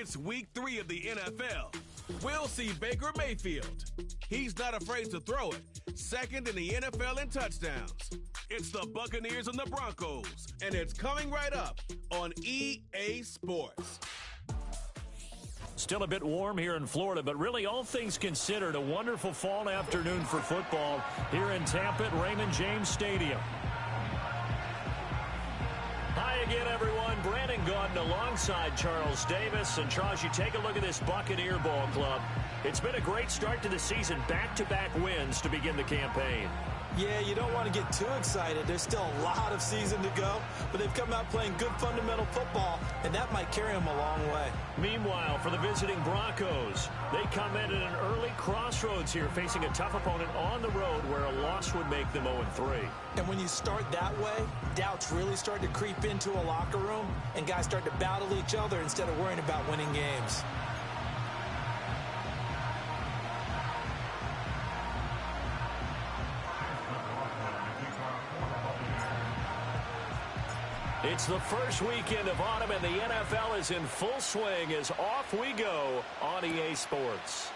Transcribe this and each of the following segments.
It's week 3 of the NFL. We'll see Baker Mayfield. He's not afraid to throw it. Second in the NFL in touchdowns. It's the Buccaneers and the Broncos, and it's coming right up on EA Sports. Still a bit warm here in Florida, but really all things considered, a wonderful fall afternoon for football here in Tampa at Raymond James Stadium. Hi again, everyone. Brandon Gaudin alongside Charles Davis. And Charles, you take a look at this Buccaneer ball club. It's been a great start to the season, back-to-back wins to begin the campaign. Yeah, you don't want to get too excited. There's still a lot of season to go, but they've come out playing good fundamental football, and that might carry them a long way. Meanwhile, for the visiting Broncos, they come in at an early crossroads here, facing a tough opponent on the road where a loss would make them 0-3. And when you start that way, doubts really start to creep into a locker room, and guys start to battle each other instead of worrying about winning games. It's the first weekend of autumn, and the NFL is in full swing as off we go on EA Sports.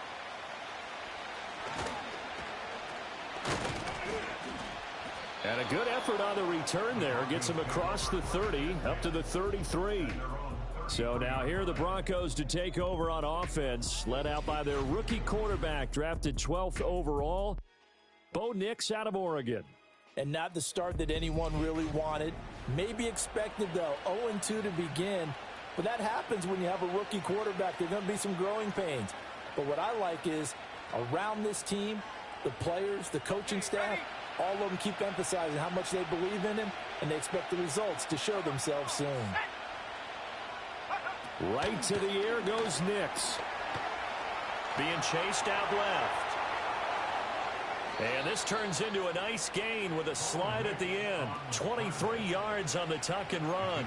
And a good effort on the return there. Gets him across the 30, up to the 33. So now here are the Broncos to take over on offense, led out by their rookie quarterback, drafted 12th overall, Bo Nix out of Oregon. And not the start that anyone really wanted. Maybe expected, though, 0-2 to begin. But that happens when you have a rookie quarterback. There are going to be some growing pains. But what I like is, around this team, the players, the coaching staff, all of them keep emphasizing how much they believe in him, and they expect the results to show themselves soon. Right to the air goes Nix. Being chased out left. And this turns into a nice gain with a slide at the end. 23 yards on the tuck and run.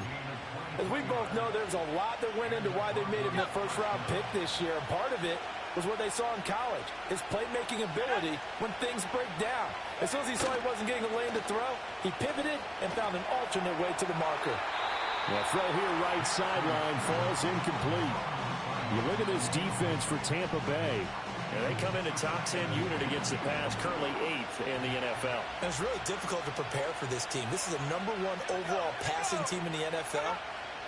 As we both know, there's a lot that went into why they made him the first-round pick this year. And part of it was what they saw in college, his playmaking ability when things break down. As soon as he saw he wasn't getting a lane to throw, he pivoted and found an alternate way to the marker. The throw here right sideline falls incomplete. You look at this defense for Tampa Bay. And they come into top 10 unit against the pass, currently 8th in the NFL. And it's really difficult to prepare for this team. This is a #1 overall passing team in the NFL,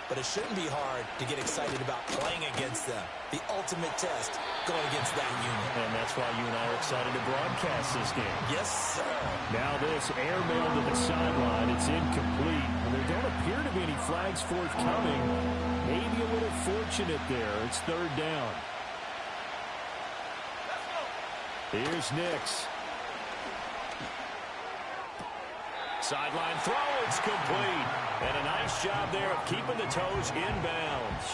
but it shouldn't be hard to get excited about playing against them. The ultimate test going against that unit. And that's why you and I are excited to broadcast this game. Yes, sir. Now this airmail to the sideline. It's incomplete. And there don't appear to be any flags forthcoming. Maybe a little fortunate there. It's 3rd down. Here's Nix. Sideline throw, it's complete. And a nice job there of keeping the toes inbounds.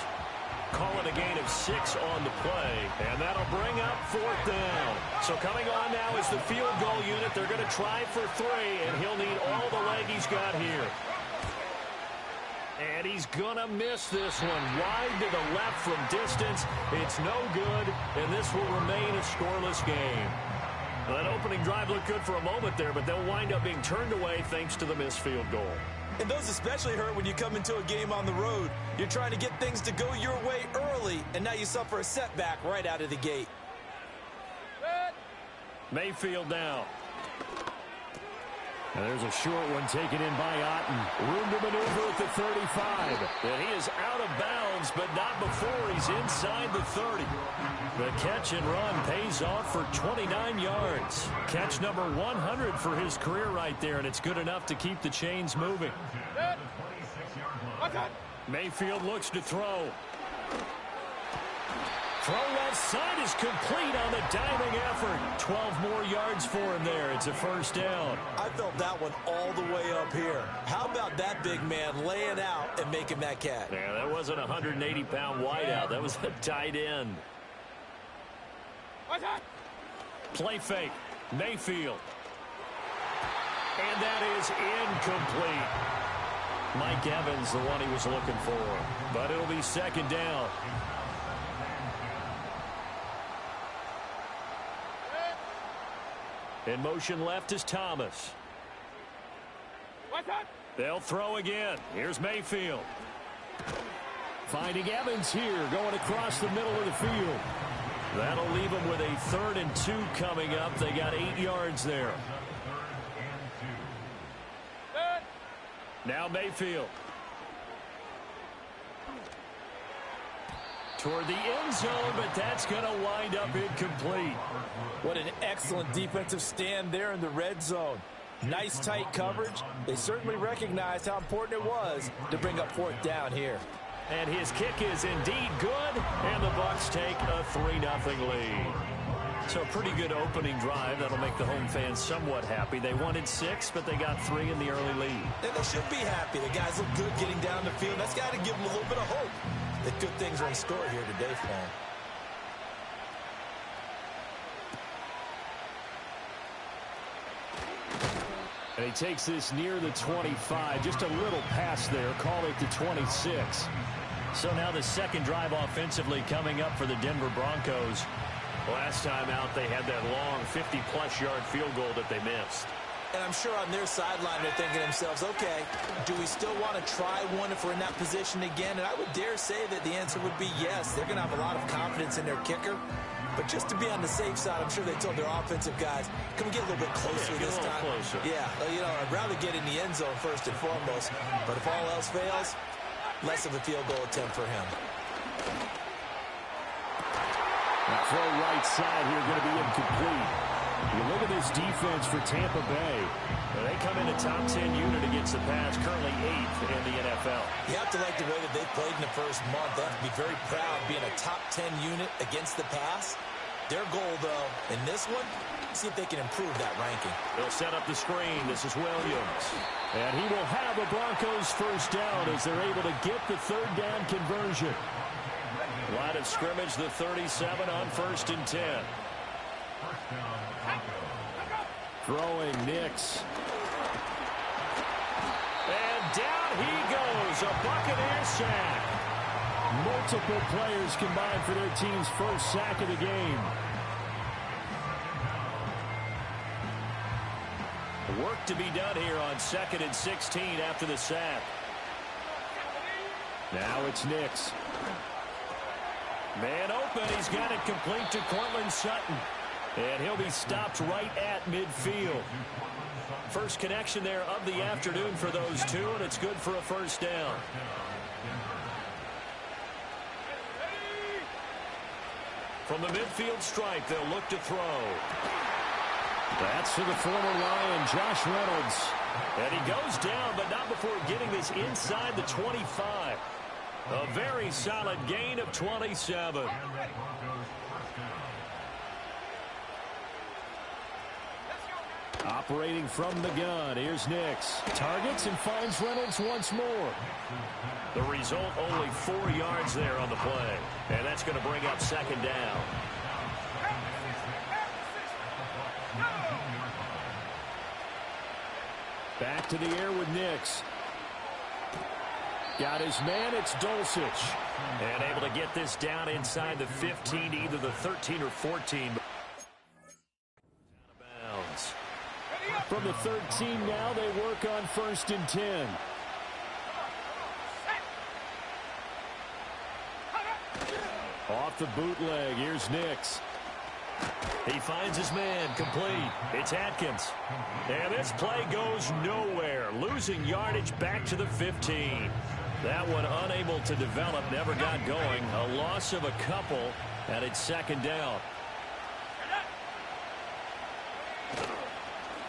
Calling a gain of 6 on the play. And that'll bring up 4th down. So coming on now is the field goal unit. They're going to try for 3, and he'll need all the leg he's got here. And he's going to miss this one. Wide to the left from distance. It's no good, and this will remain a scoreless game. Well, that opening drive looked good for a moment there, but they'll wind up being turned away thanks to the missed field goal. And those especially hurt when you come into a game on the road. You're trying to get things to go your way early, and now you suffer a setback right out of the gate. Mayfield now. And there's a short one taken in by Otten. Room to maneuver at the 35. And he is out of bounds, but not before he's inside the 30. The catch and run pays off for 29 yards. Catch number 100 for his career right there, and it's good enough to keep the chains moving. Mayfield looks to throw. Throw left side is complete on the diving effort. 12 more yards for him there. It's a 1st down. I felt that one all the way up here. How about that big man laying out and making that catch? Yeah, that wasn't a 180-pound wideout. That was a tight end. Play fake. Mayfield. And that is incomplete. Mike Evans, the one he was looking for. But it'll be 2nd down. In motion left is Thomas. They'll throw again. Here's Mayfield. Finding Evans here, going across the middle of the field. That'll leave them with a 3rd and 2 coming up. They got 8 yards there. Now Mayfield. Toward the end zone, but that's going to wind up incomplete. What an excellent defensive stand there in the red zone. Nice tight coverage. They certainly recognized how important it was to bring up 4th down here. And his kick is indeed good, and the Bucs take a 3-0 lead. So a pretty good opening drive. That'll make the home fans somewhat happy. They wanted 6, but they got 3 in the early lead. And they should be happy. The guys look good getting down the field. That's got to give them a little bit of hope that good things are in store here today for them. And he takes this near the 25. Just a little pass there. Call it the 26. So now the second drive offensively coming up for the Denver Broncos. Last time out, they had that long 50-plus yard field goal that they missed. And I'm sure on their sideline they're thinking to themselves, okay, do we still want to try one if we're in that position again? And I would dare say that the answer would be yes. They're going to have a lot of confidence in their kicker. But just to be on the safe side, I'm sure they told their offensive guys, can we get a little bit closer this time? Closer. Yeah, you know, I'd rather get in the end zone first and foremost. But if all else fails, less of a field goal attempt for him. That throw right side here going to be incomplete. You look at this defense for Tampa Bay. They come in a top 10 unit against the pass, currently 8th in the NFL. You have to like the way that they've played in the first month. They have to be very proud being a top 10 unit against the pass. Their goal, though, in this one, see if they can improve that ranking. They'll set up the screen. This is Williams. And he will have a Broncos first down as they're able to get the 3rd down conversion. Line of scrimmage, the 37 on 1st and 10. Throwing Nix. And down he goes. A Buccaneer sack. Multiple players combined for their team's first sack of the game. Work to be done here on 2nd and 16 after the sack. Now it's Nix. Man open. He's got it complete to Cortland Sutton. And he'll be stopped right at midfield. First connection there of the afternoon for those two, and it's good for a first down. From the midfield stripe, they'll look to throw. That's to the former Lion, Josh Reynolds. And he goes down, but not before getting this inside the 25. A very solid gain of 27. Operating from the gun, here's Nix. Targets and finds Reynolds once more. The result, only 4 yards there on the play. And that's going to bring up 2nd down. Back to the air with Nix. Got his man, it's Dulcich. And able to get this down inside the 15, either the 13 or 14. From the 13 now, they work on 1st and 10. Off the bootleg, here's Nix. He finds his man, complete. It's Atkins. And this play goes nowhere. Losing yardage back to the 15. That one unable to develop, never got going. A loss of a couple, and it's 2nd down.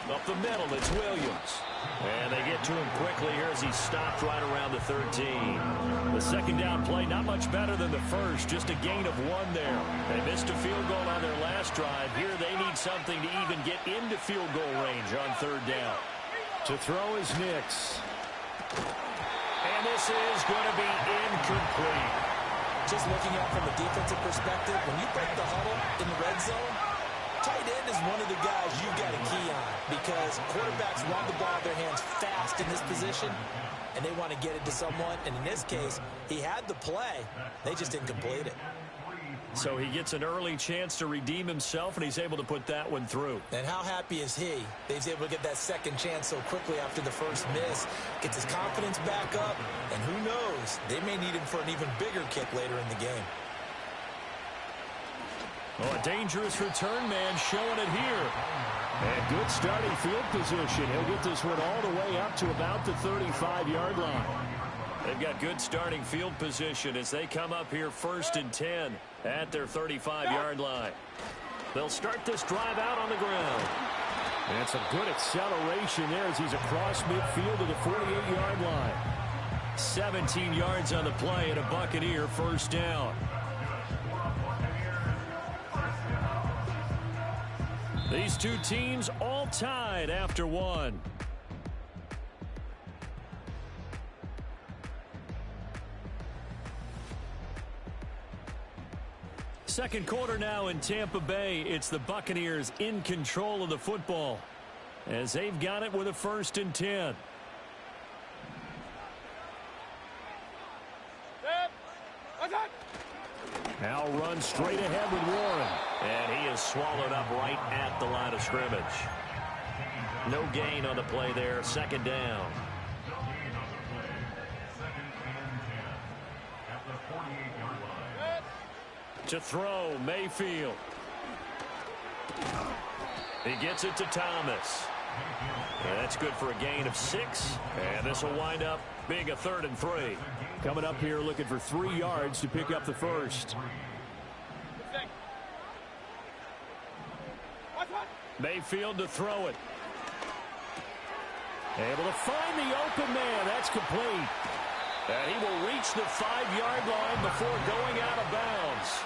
Up the middle, it's Williams. And they get to him quickly here as he stopped right around the 13. The 2nd down play, not much better than the first, just a gain of 1 there. They missed a field goal on their last drive. Here they need something to even get into field goal range on 3rd down. To throw is Nix. And this is going to be incomplete. Just looking at it from a defensive perspective, when you break the huddle in the red zone, tight end is one of the guys you've got to key on because quarterbacks want the ball in their hands fast in this position, and they want to get it to someone. And in this case, he had the play. They just didn't complete it. So he gets an early chance to redeem himself, and he's able to put that one through. And how happy is he that he's able to get that second chance so quickly after the first miss, gets his confidence back up, and who knows, they may need him for an even bigger kick later in the game. Oh, a dangerous return man showing it here. And good starting field position. He'll get this one all the way up to about the 35-yard line. They've got good starting field position as they come up here 1st and 10 at their 35-yard line. They'll start this drive out on the ground. And some good acceleration there as he's across midfield to the 48-yard line. 17 yards on the play and a Buccaneer first down. These two teams all tied after one. Second quarter now in Tampa Bay. It's the Buccaneers in control of the football as they've got it with a 1st and 10. Now run straight ahead with Warren. And he is swallowed up right at the line of scrimmage. No gain on the play there. 2nd down. To throw, Mayfield. He gets it to Thomas. And that's good for a gain of 6. And this will wind up being a 3rd and 3. Coming up here looking for 3 yards to pick up the first. Mayfield to throw it. Able to find the open man. That's complete. And he will reach the 5-yard line before going out of bounds.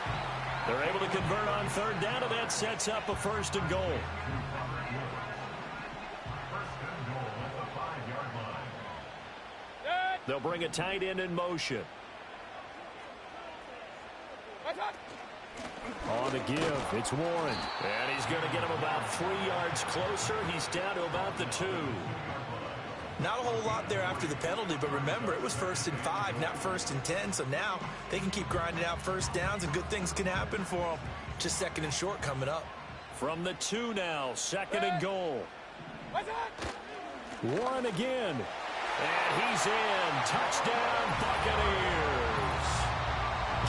They're able to convert on 3rd down, and that sets up a 1st and goal. They'll bring a tight end in motion. On the give, it's Warren. And he's going to get him about 3 yards closer. He's down to about the 2. Not a whole lot there after the penalty, but remember, it was 1st and 5, not 1st and 10, so now they can keep grinding out first downs and good things can happen for them. Just 2nd and short coming up. From the 2 now, 2nd and goal. Warren again. And he's in. Touchdown, Buccaneers.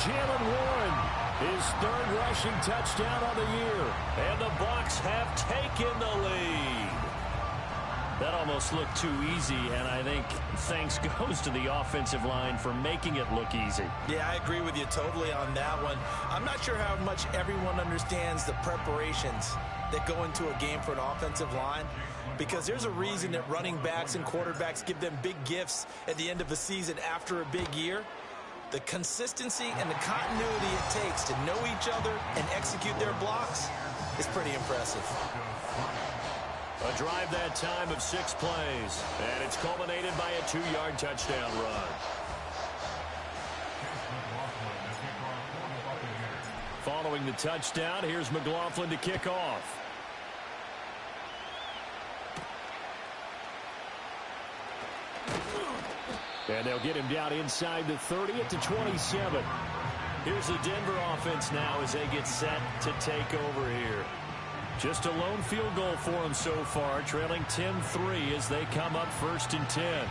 Jalen Warren, his 3rd rushing touchdown on the year. And the Bucs have taken the lead. That almost looked too easy, and I think thanks goes to the offensive line for making it look easy. Yeah, I agree with you totally on that one. I'm not sure how much everyone understands the preparations that go into a game for an offensive line, because there's a reason that running backs and quarterbacks give them big gifts at the end of a season after a big year. The consistency and the continuity it takes to know each other and execute their blocks is pretty impressive. A drive that time of 6 plays, and it's culminated by a 2-yard touchdown run. Following the touchdown, here's McLaughlin to kick off. And they'll get him down inside the 30 at the 27. Here's the Denver offense now as they get set to take over here. Just a lone field goal for them so far, trailing 10-3 as they come up 1st and 10.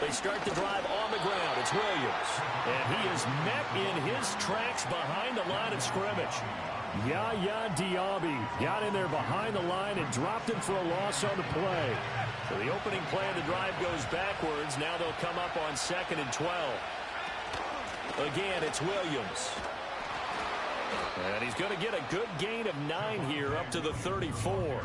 They start the drive on the ground. It's Williams. And he is met in his tracks behind the line of scrimmage. Yaya Diaby got in there behind the line and dropped him for a loss on the play. So the opening play of the drive goes backwards. Now they'll come up on 2nd and 12. Again, it's Williams. And he's going to get a good gain of 9 here up to the 34.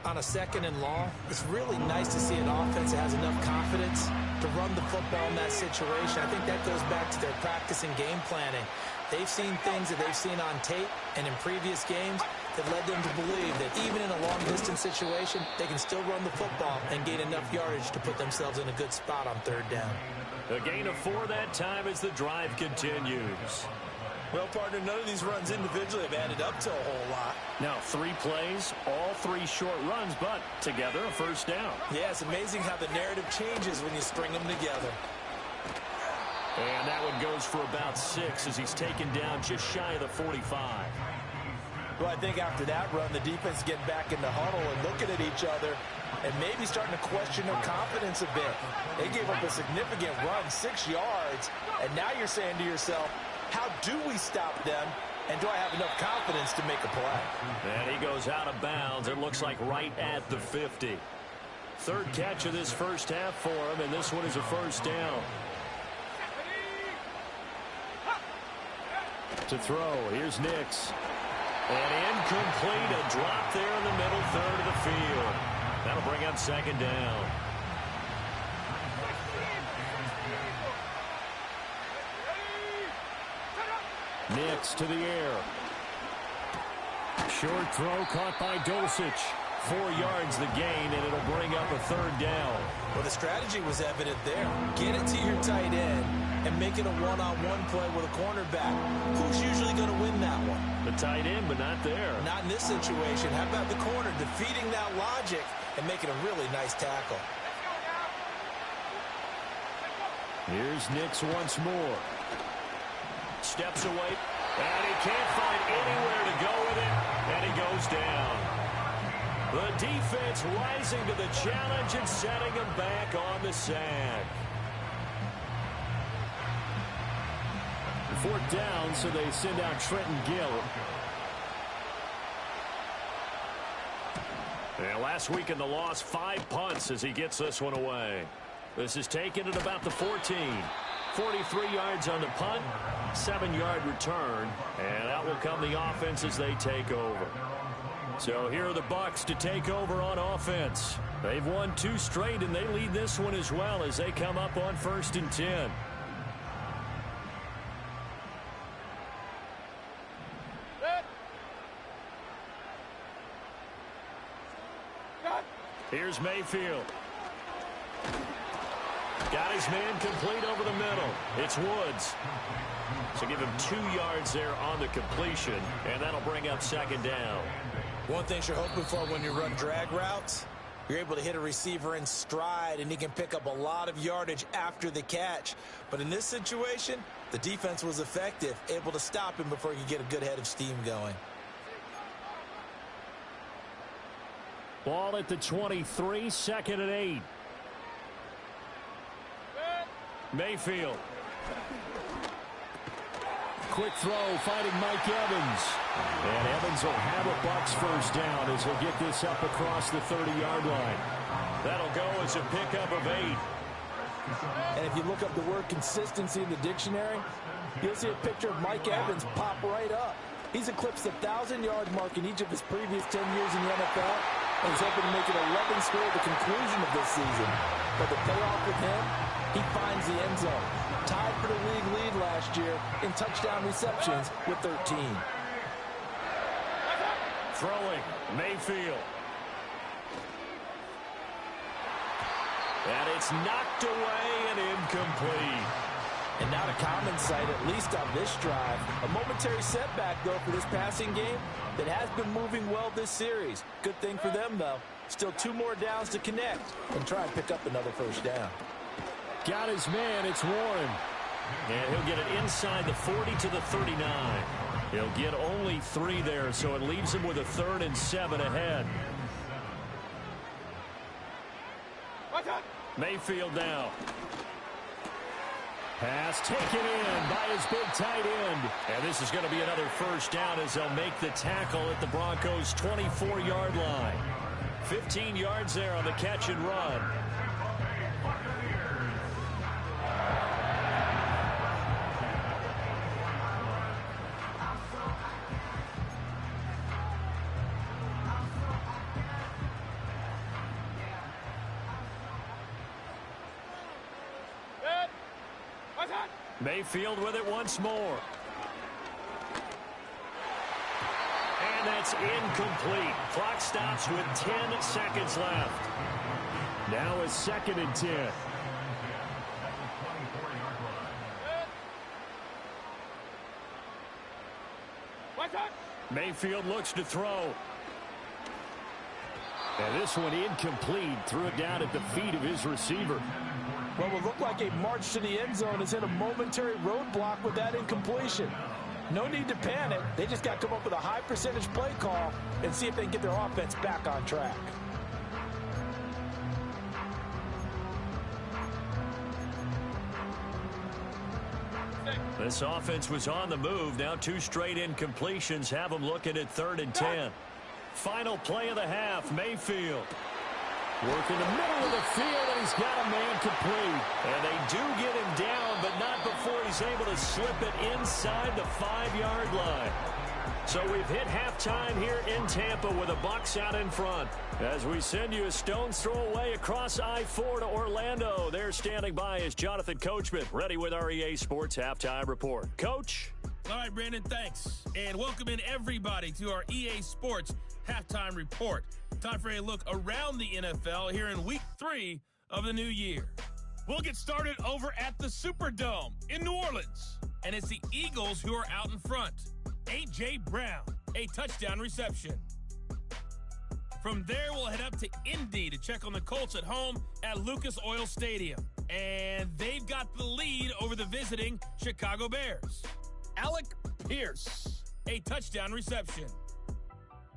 On a 2nd and long, it's really nice to see an offense that has enough confidence to run the football in that situation. I think that goes back to their practice and game planning. They've seen things that they've seen on tape and in previous games that led them to believe that even in a long-distance situation, they can still run the football and gain enough yardage to put themselves in a good spot on 3rd down. A gain of 4 that time as the drive continues. Well, partner, none of these runs individually have added up to a whole lot. Now 3 plays, all 3 short runs, but together a first down. Yeah, it's amazing how the narrative changes when you string them together. And that one goes for about 6 as he's taken down just shy of the 45. Well, I think after that run, the defense getting back in the huddle and looking at each other and maybe starting to question their confidence a bit. They gave up a significant run, 6 yards, and now you're saying to yourself, how do we stop them, and do I have enough confidence to make a play? And he goes out of bounds, it looks like right at the 50. 3rd catch of this first half for him, and this one is a first down. To throw, here's Nix. And incomplete, a drop there in the middle third of the field. That'll bring up 2nd down. Nix to the air. Short throw caught by Dulcich. 4 yards the gain, and it'll bring up a 3rd down. Well, the strategy was evident there. Get it to your tight end and make it a one-on-one play with a cornerback. Who's usually going to win that one? The tight end, but not there. Not in this situation. How about the corner defeating that logic and making a really nice tackle? Here's Nix once more. Steps away, and he can't find anywhere to go with it, and he goes down. The defense rising to the challenge and setting him back on the sack. 4th down, so they send out Trenton Gill. And last week in the loss, 5 punts as he gets this one away. This is taken at about the 14. 43 yards on the punt, 7-yard return, and out will come the offense as they take over. So here are the Bucs to take over on offense. They've won 2 straight, and they lead this one as well as they come up on 1st and 10. Here's Mayfield. Got his man complete over the middle. It's Woods. So give him 2 yards there on the completion, and that'll bring up 2nd down. One thing you're hoping for when you run drag routes, you're able to hit a receiver in stride, and he can pick up a lot of yardage after the catch. But in this situation, the defense was effective, able to stop him before he could get a good head of steam going. Ball at the 23, 2nd and 8. Mayfield. Quick throw, fighting Mike Evans. And Evans will have a Bucs first down as he'll get this up across the 30-yard line. That'll go as a pickup of 8. And if you look up the word consistency in the dictionary, you'll see a picture of Mike Evans pop right up. He's eclipsed the 1,000-yard mark in each of his previous 10 years in the NFL, and he's hoping to make it 11 straight at the conclusion of this season. But the payoff with him, he finds the end zone. Tied for the league lead last year in touchdown receptions with 13. Throwing, Mayfield. And it's knocked away and incomplete. And not a common sight, at least on this drive. A momentary setback, though, for this passing game that has been moving well this series. Good thing for them, though. Still 2 more downs to connect and try and pick up another first down. Got his man, it's Warren. And he'll get it inside the 40 to the 39. He'll get only 3 there, so it leaves him with a 3rd and 7 ahead. Mayfield now. Pass taken in by his big tight end. And this is going to be another first down as they'll make the tackle at the Broncos' 24-yard line. 15 yards there on the catch and run. Mayfield with it once more. And that's incomplete. Clock stops with 10 seconds left. Now it's 2nd and 10. Mayfield looks to throw. And this one incomplete. Threw it down at the feet of his receiver. What would look like a march to the end zone has hit a momentary roadblock with that incompletion. No need to panic. They just got to come up with a high percentage play call and see if they can get their offense back on track. This offense was on the move. Now 2 straight incompletions have them looking at 3rd and 10. Final play of the half, Mayfield. Work in the middle of the field, and he's got a man complete. And they do get him down, but not before he's able to slip it inside the 5-yard line. So we've hit halftime here in Tampa with the Bucs out in front. As we send you a stone's throw away across I-4 to Orlando. There standing by is Jonathan Coachman, ready with our EA Sports Halftime Report. Coach? All right, Brandon, thanks. And welcome in everybody to our EA Sports Halftime Report. Time for a look around the NFL here in Week 3 of the new year. We'll get started over at the Superdome in New Orleans. And it's the Eagles who are out in front. A.J. Brown, a touchdown reception. From there, we'll head up to Indy to check on the Colts at home at Lucas Oil Stadium. And they've got the lead over the visiting Chicago Bears. Alec Pierce, a touchdown reception.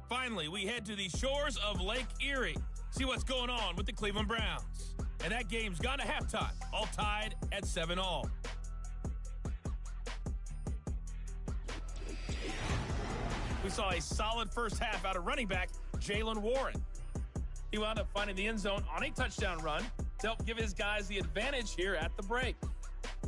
Finally, we head to the shores of Lake Erie. See what's going on with the Cleveland Browns. And that game's gone to halftime, all tied at 7-all. We saw a solid first half out of running back Jaylen Warren. He wound up finding the end zone on a touchdown run to help give his guys the advantage here at the break.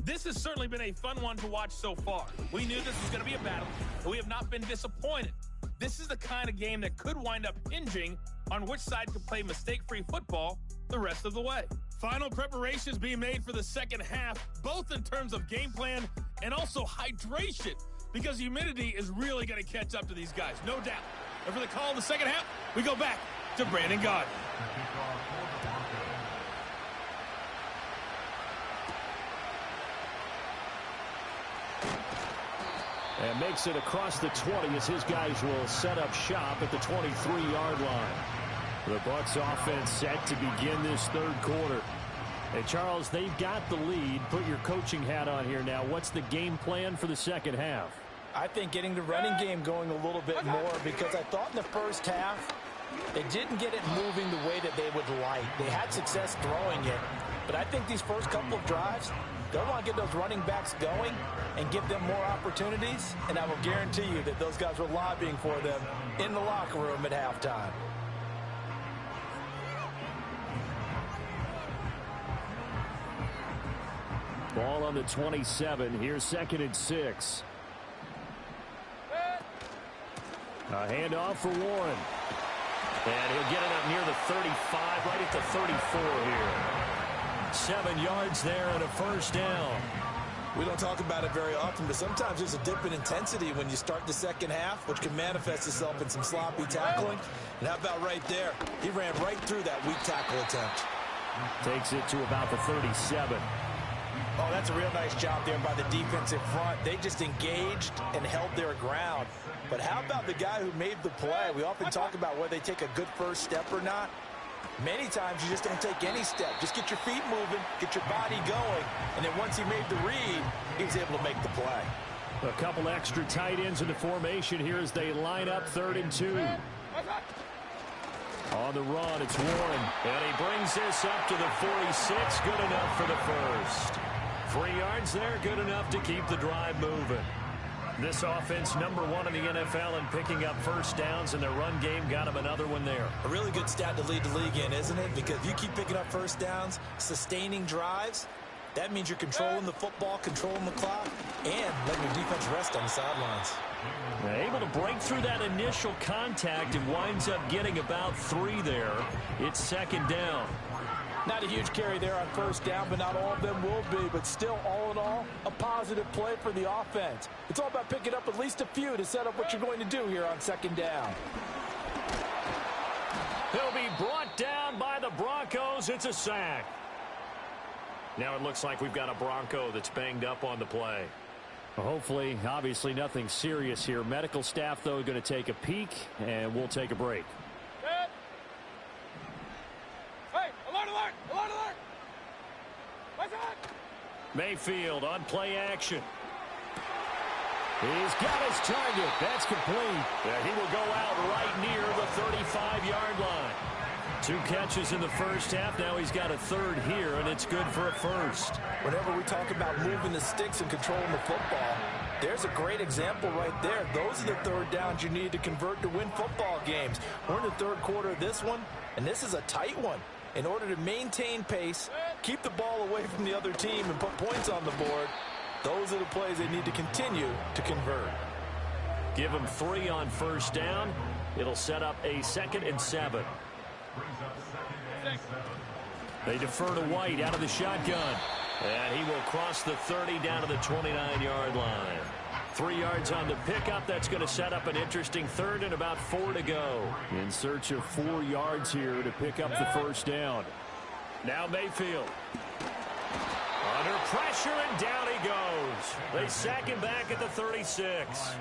This has certainly been a fun one to watch so far. We knew this was going to be a battle, but we have not been disappointed. This is the kind of game that could wind up hinging on which side could play mistake-free football the rest of the way. Final preparations being made for the second half, both in terms of game plan and also hydration, because humidity is really going to catch up to these guys, no doubt. And for the call in the second half, we go back to Brandon Gaudin. And makes it across the 20 as his guys will set up shop at the 23-yard line. The Bucs offense set to begin this third quarter. Hey, Charles, they've got the lead. Put your coaching hat on here now. What's the game plan for the second half? I think getting the running game going a little bit more, because I thought in the first half they didn't get it moving the way that they would like. They had success throwing it, but I think these first couple of drives, they'll want to get those running backs going and give them more opportunities, and I will guarantee you that those guys were lobbying for them in the locker room at halftime. Ball on the 27. Here's 2nd and 6. A handoff for Warren. And he'll get it up near the 35, right at the 34 here. 7 yards there and a first down. We don't talk about it very often, but sometimes there's a dip in intensity when you start the second half, which can manifest itself in some sloppy tackling. And how about right there? He ran right through that weak tackle attempt. Takes it to about the 37. Oh, that's a real nice job there by the defensive front. They just engaged and held their ground. But how about the guy who made the play? We often talk about whether they take a good first step or not. Many times you just don't take any step. Just get your feet moving, get your body going, and then once he made the read, he was able to make the play. A couple extra tight ends in the formation here as they line up 3rd and 2. On the run, it's Warren. And he brings this up to the 46. Good enough for the first. 3 yards there, good enough to keep the drive moving. This offense, #1 in the NFL in picking up first downs, and their run game got him another one there. A really good stat to lead the league in, isn't it? Because if you keep picking up first downs, sustaining drives, that means you're controlling the football, controlling the clock, and letting your defense rest on the sidelines. Able to break through that initial contact and winds up getting about 3 there. It's 2nd down. Not a huge carry there on first down, but not all of them will be. But still, all in all, a positive play for the offense. It's all about picking up at least a few to set up what you're going to do here on 2nd down. He'll be brought down by the Broncos. It's a sack. Now it looks like we've got a Bronco that's banged up on the play. Hopefully, obviously, nothing serious here. Medical staff, though, going to take a peek, and we'll take a break. Hey, alert, alert, alert, alert! What's that? Mayfield on play action. He's got his target. That's complete. He will go out right near the 35-yard line. 2 catches in the first half. Now he's got a third here, and it's good for a first. Whenever we talk about moving the sticks and controlling the football, there's a great example right there. Those are the third downs you need to convert to win football games. We're in the third quarter of this one, and this is a tight one. In order to maintain pace, keep the ball away from the other team, and put points on the board, those are the plays they need to continue to convert. Give him 3 on first down. It'll set up a 2nd and 7. They defer to White out of the shotgun. And he will cross the 30 down to the 29-yard line. 3 yards on the pickup. That's going to set up an interesting third and about 4 to go. In search of 4 yards here to pick up the first down. Now Mayfield. Under pressure, and down he goes. They sack him back at the 36.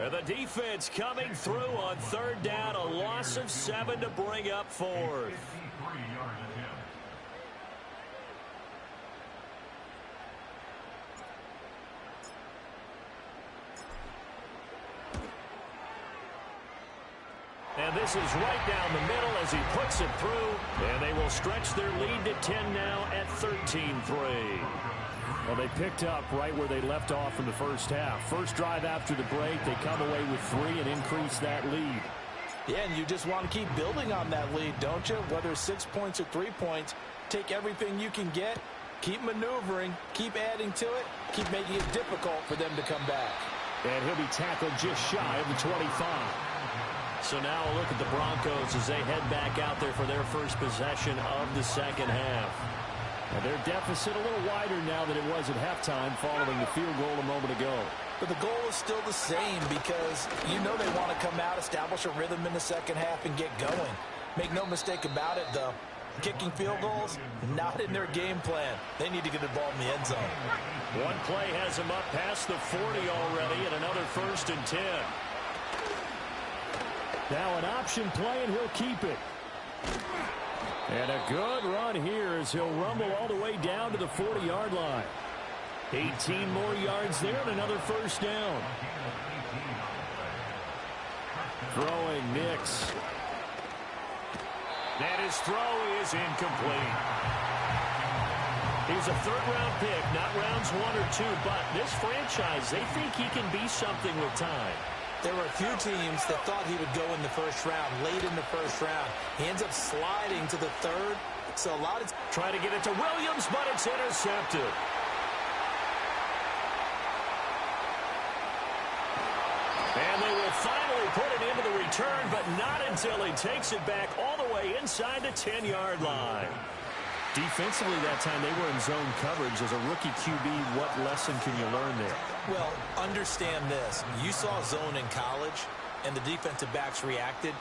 And the defense coming through on third down. A loss of 7 to bring up 4th. And this is right down the middle as he puts it through. And they will stretch their lead to 10 now at 13-3. Well, they picked up right where they left off in the first half. First drive after the break, they come away with 3 and increase that lead. Yeah, and you just want to keep building on that lead, don't you? Whether it's 6 points or 3 points, take everything you can get, keep maneuvering, keep adding to it, keep making it difficult for them to come back. And he'll be tackled just shy of the 25. So now a look at the Broncos as they head back out there for their first possession of the second half. And their deficit a little wider now than it was at halftime following the field goal a moment ago. But the goal is still the same because you know they want to come out, establish a rhythm in the second half, and get going. Make no mistake about it, though. Kicking field goals, not in their game plan. They need to get the ball in the end zone. One play has them up past the 40 already, and another 1st and 10. Now an option play, and he'll keep it. And a good run here as he'll rumble all the way down to the 40-yard line. 18 more yards there and another first down. Throwing Nix. And his throw is incomplete. He's a third-round pick, not rounds 1 or 2, but this franchise, they think he can be something with time. There were a few teams that thought he would go in the first round, late in the first round. He ends up sliding to the third. So a lot of trying to get it to Williams, but it's intercepted. And they will finally put it into the return, but not until he takes it back all the way inside the 10-yard line. Defensively that time, they were in zone coverage. As a rookie QB, what lesson can you learn there? Well, understand this. You saw zone in college, and the defensive backs reacted,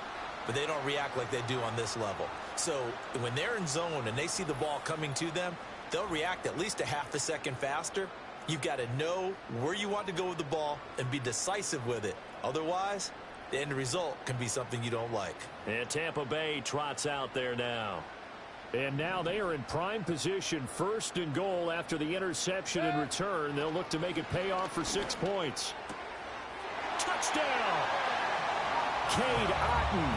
but they don't react like they do on this level. So when they're in zone and they see the ball coming to them, they'll react at least a half a second faster. You've got to know where you want to go with the ball and be decisive with it. Otherwise, the end result can be something you don't like. And Tampa Bay trots out there now. And now they are in prime position, 1st and goal after the interception and return. They'll look to make it pay off for 6 points. Touchdown! Cade Otton,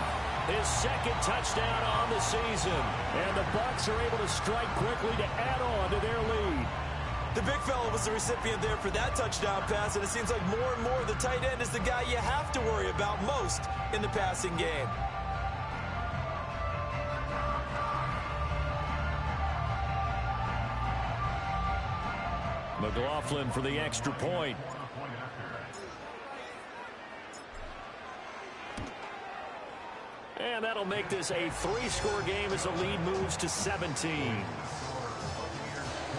his 2nd touchdown on the season. And the Bucs are able to strike quickly to add on to their lead. The big fella was the recipient there for that touchdown pass, and it seems like more and more the tight end is the guy you have to worry about most in the passing game. McLaughlin for the extra point. And that'll make this a 3-score game as the lead moves to 17.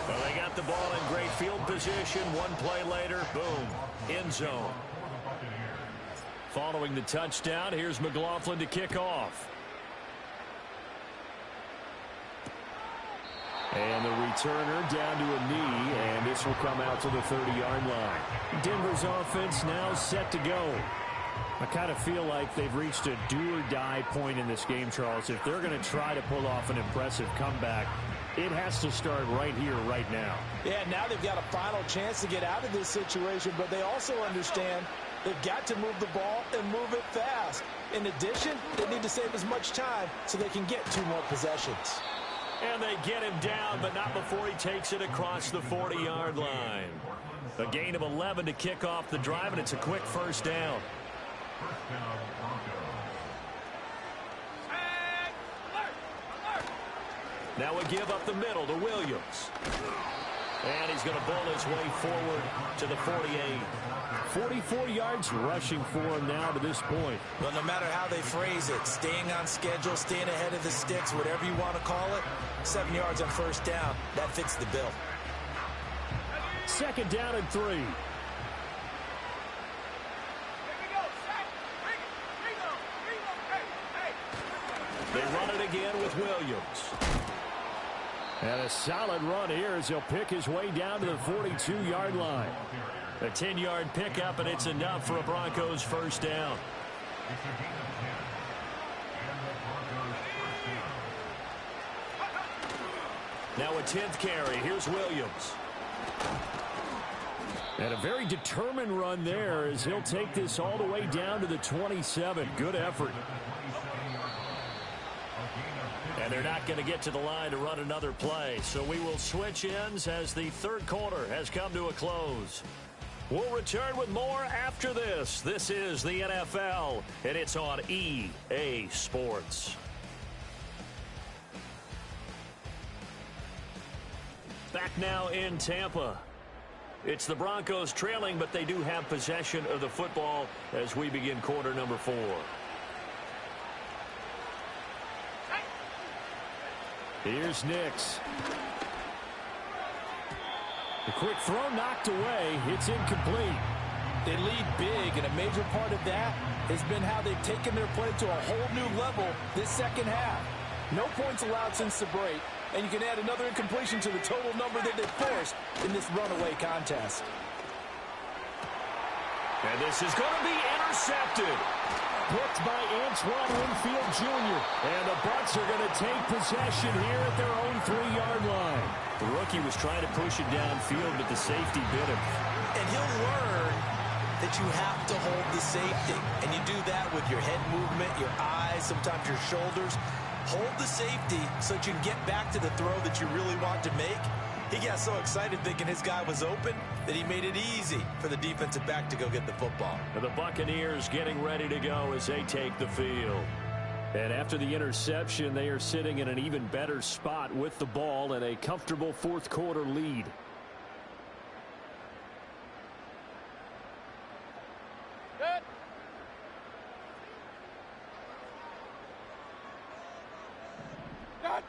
Well, they got the ball in great field position. One play later, boom, end zone. Following the touchdown, here's McLaughlin to kick off. And the returner down to a knee, and this will come out to the 30-yard line. Denver's offense now set to go. I kind of feel like they've reached a do-or-die point in this game, Charles. If they're going to try to pull off an impressive comeback, it has to start right here, right now. Yeah, now they've got a final chance to get out of this situation, but they also understand they've got to move the ball and move it fast. In addition, they need to save as much time so they can get 2 more possessions. And they get him down, but not before he takes it across the 40-yard line. A gain of 11 to kick off the drive, and it's a quick first down. Now we give up the middle to Williams. And he's going to bull his way forward to the 48. 44 yards rushing for him now to this point. Well, no matter how they phrase it, staying on schedule, staying ahead of the sticks, whatever you want to call it, 7 yards on first down, that fits the bill. 2nd down and 3. They run it again with Williams. And a solid run here as he'll pick his way down to the 42-yard line. A 10-yard pickup, and it's enough for a Broncos first down. Now a 10th carry. Here's Williams. And a very determined run there as he'll take this all the way down to the 27. Good effort. And they're not going to get to the line to run another play. So we will switch ends as the third quarter has come to a close. We'll return with more after this. This is the NFL, and it's on EA Sports. Back now in Tampa. It's the Broncos trailing, but they do have possession of the football as we begin quarter number 4. Here's Nix. The quick throw knocked away. It's incomplete. They lead big, and a major part of that has been how they've taken their play to a whole new level this second half. No points allowed since the break, and you can add another incompletion to the total number that they've forced in this runaway contest. And this is going to be intercepted. Picked by Antoine Winfield Jr. And the Bucs are going to take possession here at their own 3-yard line. The rookie was trying to push it downfield, but the safety bit him. And he'll learn that you have to hold the safety. And you do that with your head movement, your eyes, sometimes your shoulders. Hold the safety so that you can get back to the throw that you really want to make. He got so excited thinking his guy was open that he made it easy for the defensive back to go get the football. And the Buccaneers getting ready to go as they take the field. And after the interception, they are sitting in an even better spot with the ball and a comfortable fourth quarter lead. Good. Good.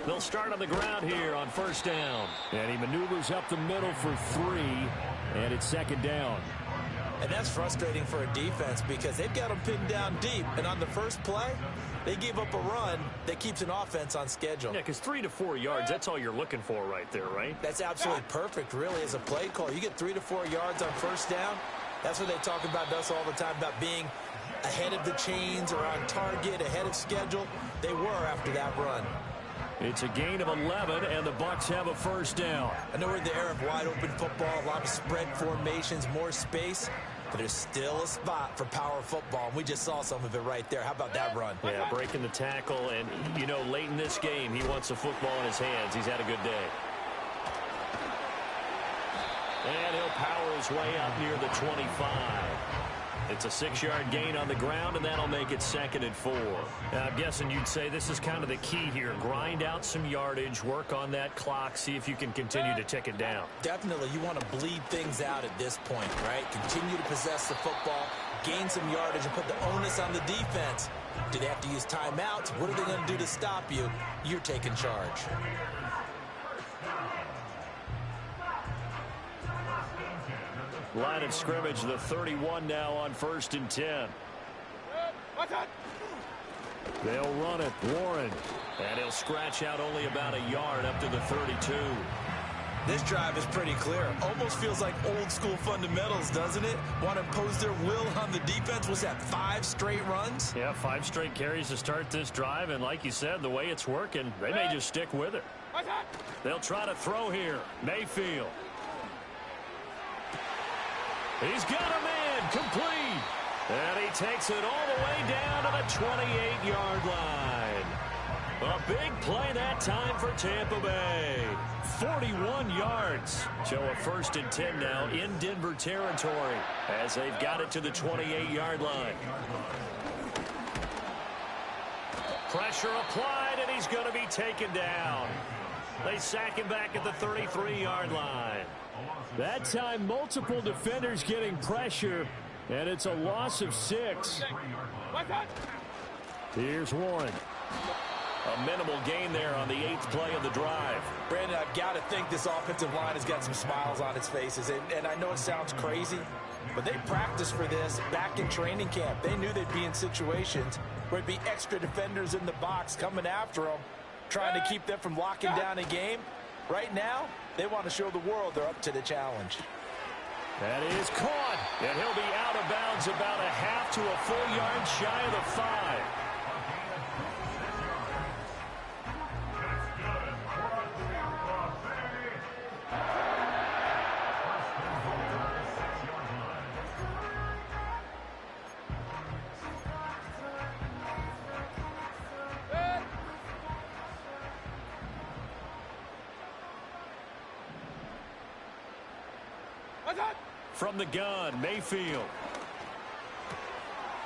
They'll start on the ground here on first down. And he maneuvers up the middle for 3, and it's 2nd down. And that's frustrating for a defense because they've got them pinned down deep. And on the first play, they gave up a run that keeps an offense on schedule. Yeah, because 3 to 4 yards, that's all you're looking for right there, right? That's absolutely perfect, really, as a play call. You get 3 to 4 yards on first down. That's what they talk about us all the time, about being ahead of the chains or on target, ahead of schedule. They were after that run. It's a gain of 11, and the Bucs have a first down. I know we're in the era of wide-open football, a lot of spread formations, more space, but there's still a spot for power football, and we just saw some of it right there. How about that run? Yeah, breaking the tackle, and, you know, late in this game, he wants the football in his hands. He's had a good day. And he'll power his way up near the 25. It's a 6-yard gain on the ground, and that'll make it 2nd and 4. Now, I'm guessing you'd say this is kind of the key here. Grind out some yardage, work on that clock, see if you can continue to tick it down. Definitely, you want to bleed things out at this point, right? Continue to possess the football, gain some yardage, and put the onus on the defense. Do they have to use timeouts? What are they going to do to stop you? You're taking charge. Line of scrimmage, the 31 now on 1st and 10. What's that? They'll run it. Warren. And he'll scratch out only about a yard up to the 32. This drive is pretty clear. Almost feels like old school fundamentals, doesn't it? Want to impose their will on the defense. Was that 5 straight runs? Yeah, 5 straight carries to start this drive. And like you said, the way it's working, they may just stick with it. They'll try to throw here. Mayfield. He's got a man complete. And he takes it all the way down to the 28-yard line. A big play that time for Tampa Bay. 41 yards. So a 1st and 10 now in Denver territory as they've got it to the 28-yard line. Pressure applied, and he's going to be taken down. They sack him back at the 33-yard line. That time, multiple defenders getting pressure, and it's a loss of 6. Here's Warren. A minimal gain there on the 8th play of the drive. Brandon, I've got to think this offensive line has got some smiles on its faces. And I know it sounds crazy, but they practiced for this back in training camp. They knew they'd be in situations where there'd be extra defenders in the box coming after them, trying to keep them from locking down a game. Right now, they want to show the world they're up to the challenge. That is caught, and he'll be out of bounds about a half to a full yard shy of the 5. From the gun, Mayfield.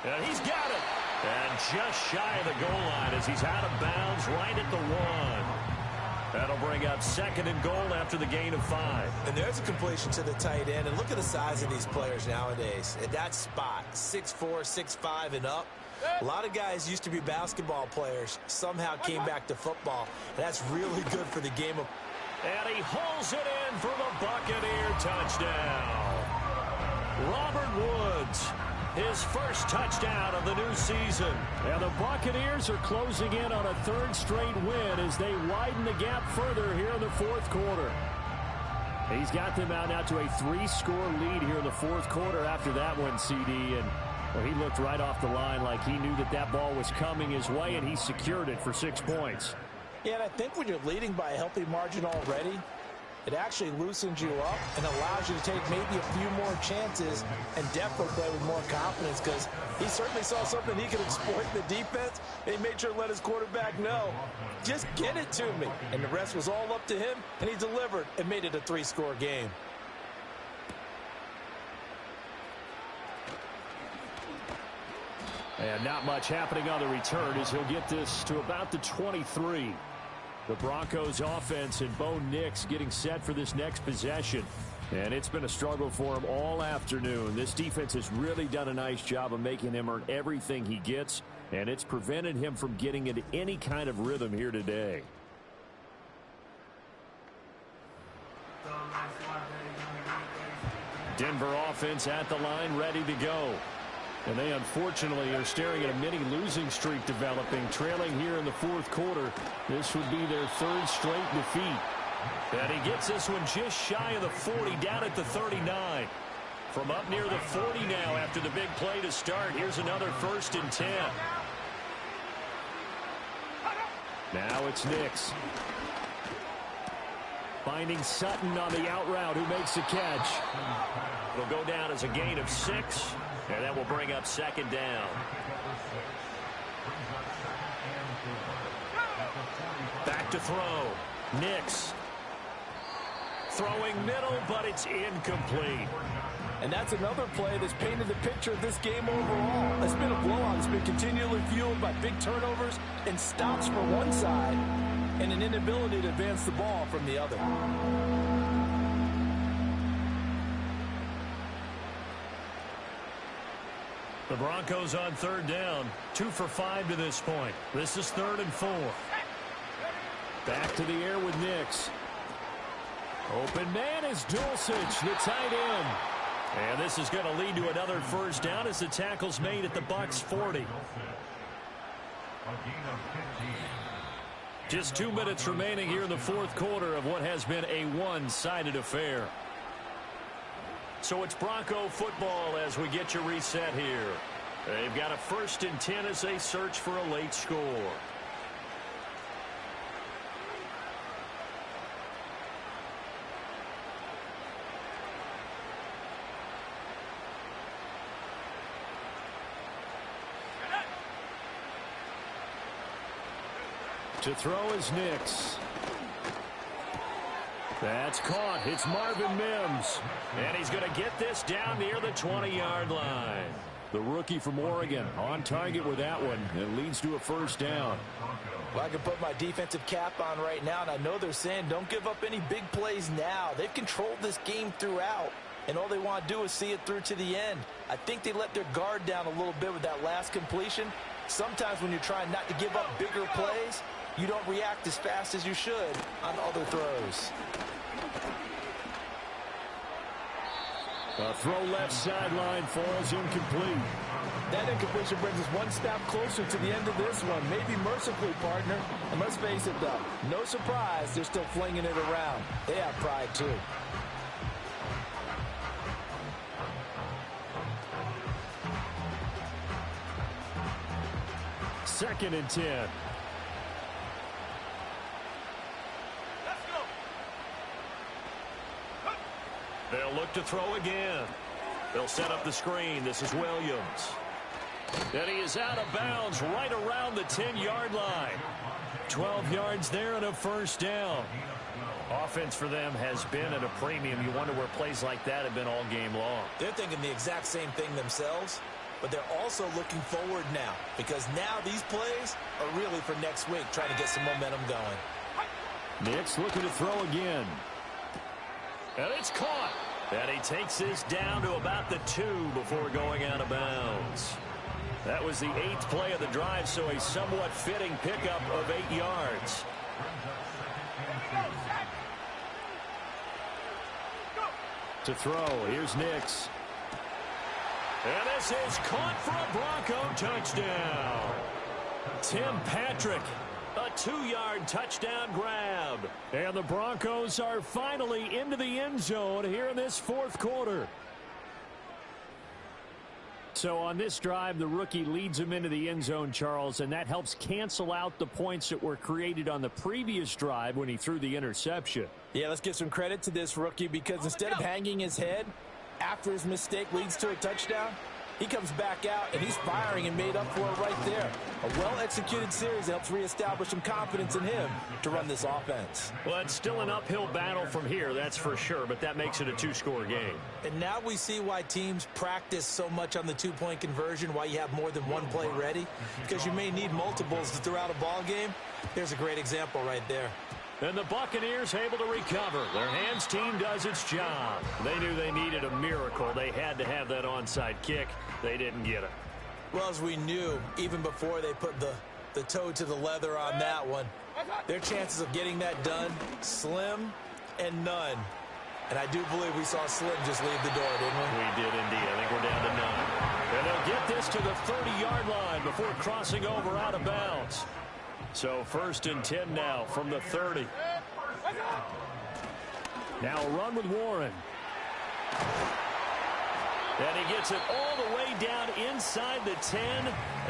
And he's got it. And just shy of the goal line as he's out of bounds right at the 1. That'll bring up 2nd and goal after the gain of 5. And there's a completion to the tight end. And look at the size of these players nowadays. At that spot, 6'4", 6'5", and up. A lot of guys used to be basketball players. Somehow came back to football. And that's really good for the game of... And he hauls it in for the Buccaneer touchdown. Robert Woods, his first touchdown of the new season. And the Buccaneers are closing in on a 3rd straight win as they widen the gap further here in the 4th quarter. He's got them out now to a 3-score lead here in the 4th quarter after that one, CD. And well, he looked right off the line like he knew that that ball was coming his way, and he secured it for 6 points. Yeah, and I think when you're leading by a healthy margin already, it actually loosens you up and allows you to take maybe a few more chances and definitely play with more confidence, because he certainly saw something he could exploit in the defense. And he made sure to let his quarterback know, just get it to me. And the rest was all up to him, and he delivered and made it a 3-score game. And not much happening on the return as he'll get this to about the 23. The Broncos offense and Bo Nix getting set for this next possession. And it's been a struggle for him all afternoon. This defense has really done a nice job of making him earn everything he gets, and it's prevented him from getting into any kind of rhythm here today. Denver offense at the line, ready to go. And they unfortunately are staring at a mini losing streak developing, trailing here in the 4th quarter. This would be their 3rd straight defeat. And he gets this one just shy of the 40, down at the 39. From up near the 40 now after the big play to start. Here's another 1st and 10. Now it's Nix. Finding Sutton on the out route, who makes the catch. It'll go down as a gain of 6. And that will bring up 2nd down. Back to throw. Nix. Throwing middle, but it's incomplete. And that's another play that's painted the picture of this game overall. It's been a blowout. It's been continually fueled by big turnovers and stops for one side and an inability to advance the ball from the other. The Broncos on 3rd down. 2 for 5 to this point. This is 3rd and 4. Back to the air with Nix. Open man is Dulcich, the tight end. And this is going to lead to another 1st down as the tackle's made at the Bucs 40. Just 2 minutes remaining here in the fourth quarter of what has been a one-sided affair. So it's Bronco football as we get you reset here. They've got a 1st and 10 as they search for a late score. To throw is Nix. That's caught. It's Marvin Mims. And he's going to get this down near the 20-yard line. The rookie from Oregon on target with that one. It leads to a 1st down. Well, I can put my defensive cap on right now, and I know they're saying don't give up any big plays now. They've controlled this game throughout, and all they want to do is see it through to the end. I think they let their guard down a little bit with that last completion. Sometimes when you're trying not to give up bigger plays, you don't react as fast as you should on other throws. A throw left sideline falls incomplete. That incompletion brings us one step closer to the end of this one. Maybe mercifully, partner. And let's face it, though, no surprise, they're still flinging it around. They have pride, too. Second and 10. They'll look to throw again. They'll set up the screen. This is Williams. And he is out of bounds right around the 10-yard line. 12 yards there and a 1st down. Offense for them has been at a premium. You wonder where plays like that have been all game long. They're thinking the exact same thing themselves, but they're also looking forward now because now these plays are really for next week, trying to get some momentum going. Nix looking to throw again. And it's caught. And he takes this down to about the 2 before going out of bounds. That was the 8th play of the drive, so a somewhat fitting pickup of 8 yards. To throw, here's Nix. And this is caught for a Bronco touchdown. Tim Patrick. A 2-yard touchdown grab. And the Broncos are finally into the end zone here in this fourth quarter. So on this drive, the rookie leads them into the end zone, Charles, and that helps cancel out the points that were created on the previous drive when he threw the interception. Yeah, let's give some credit to this rookie because instead of hanging his head after his mistake leads to a touchdown, he comes back out, and he's firing and made up for it right there. A well-executed series helps reestablish some confidence in him to run this offense. Well, it's still an uphill battle from here, that's for sure, but that makes it a 2-score game. And now we see why teams practice so much on the 2-point conversion, why you have more than one play ready, because you may need multiples to throw out a ball game. There's a great example right there. And the Buccaneers able to recover. Their hands team does its job. They knew they needed a miracle. They had to have that onside kick. They didn't get it. Well, as we knew, even before they put the toe to the leather on that one, their chances of getting that done, slim and none. And I do believe we saw Slim just leave the door, didn't we? We did indeed. I think we're down to none. And they'll get this to the 30-yard line before crossing over out of bounds. So 1st and 10 now from the 30. Now a run with Warren. And he gets it all the way down inside the 10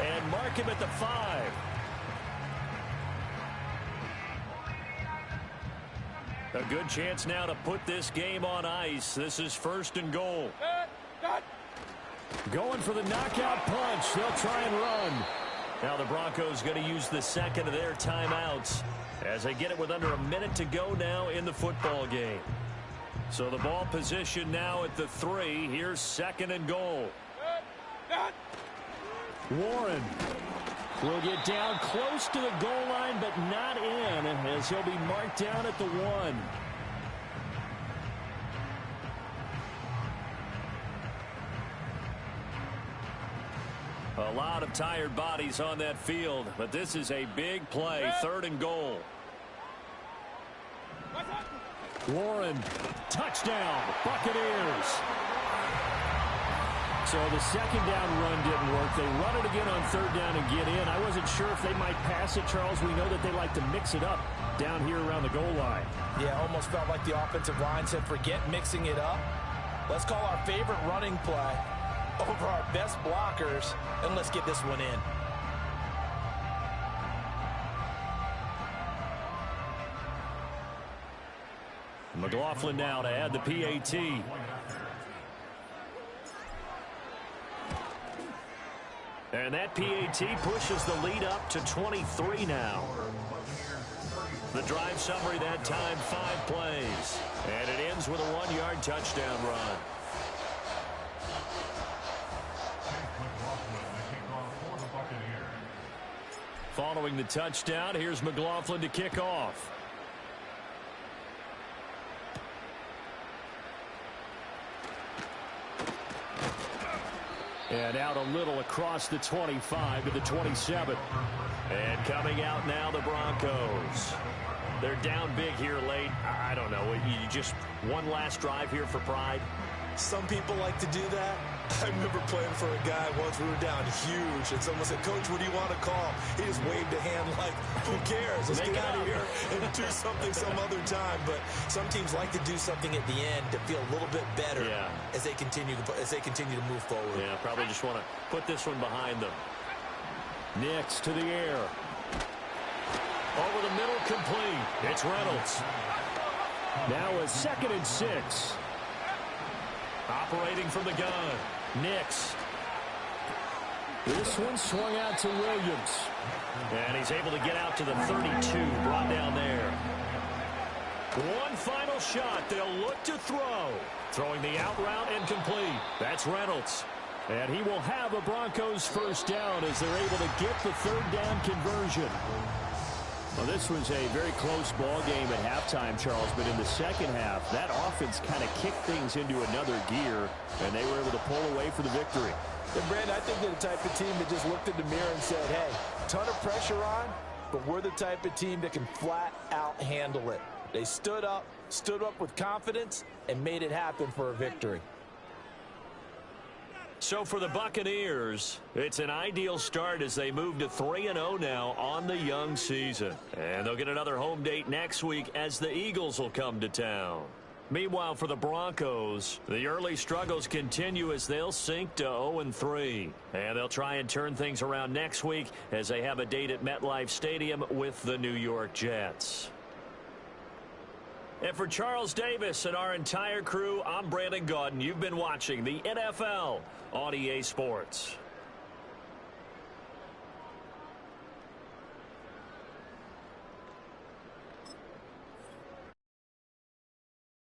and mark him at the 5. A good chance now to put this game on ice. This is 1st and goal. Going for the knockout punch. They'll try and run. Now the Broncos going to use the second of their timeouts as they get it with under a minute to go now in the football game. So the ball position now at the 3. Here's 2nd and goal. Warren will get down close to the goal line, but not in, as he'll be marked down at the 1. A lot of tired bodies on that field, but this is a big play. 3rd and goal. Warren, touchdown, Buccaneers. So So the second down run didn't work. They run it again on third down and get in. I wasn't sure if they might pass it, Charles. We know that they like to mix it up down here around the goal line. Yeah, almost felt like the offensive line said, forget mixing it up. Let's call our favorite running play over our best blockers, and let's get this one in. McLaughlin now to add the PAT. And that PAT pushes the lead up to 23 now. The drive summary that time, 5 plays. And it ends with a 1-yard touchdown run. Following the touchdown, here's McLaughlin to kick off. And out a little across the 25 to the 27. And coming out now, the Broncos. They're down big here late. I don't know. You just one last drive here for pride. Some people like to do that. I remember playing for a guy once. We were down huge, and someone said, "Coach, what do you want to call?" He just waved a hand like, "Who cares? Let's get out of here and do something some other time." But some teams like to do something at the end to feel a little bit better as they continue to move forward. Yeah, probably just want to put this one behind them. Nix to the air. Over the middle, complete. It's Reynolds. Now a 2nd and 6. Operating from the gun. Nix. This one swung out to Williams. And he's able to get out to the 32. Brought down there. One final shot. They'll look to throw. Throwing the out route incomplete. That's Reynolds. And he will have a Broncos first down as they're able to get the 3rd down conversion. Well, this was a very close ball game at halftime, Charles, but in the second half, that offense kind of kicked things into another gear, and they were able to pull away for the victory. And, Brandon, I think they're the type of team that just looked in the mirror and said, hey, ton of pressure on, but we're the type of team that can flat out handle it. They stood up with confidence, and made it happen for a victory. So for the Buccaneers, it's an ideal start as they move to 3-0 now on the young season. And they'll get another home date next week as the Eagles will come to town. Meanwhile, for the Broncos, the early struggles continue as they'll sink to 0-3. And they'll try and turn things around next week as they have a date at MetLife Stadium with the New York Jets. And for Charles Davis and our entire crew, I'm Brandon Gaudin. You've been watching the NFL on EA Sports.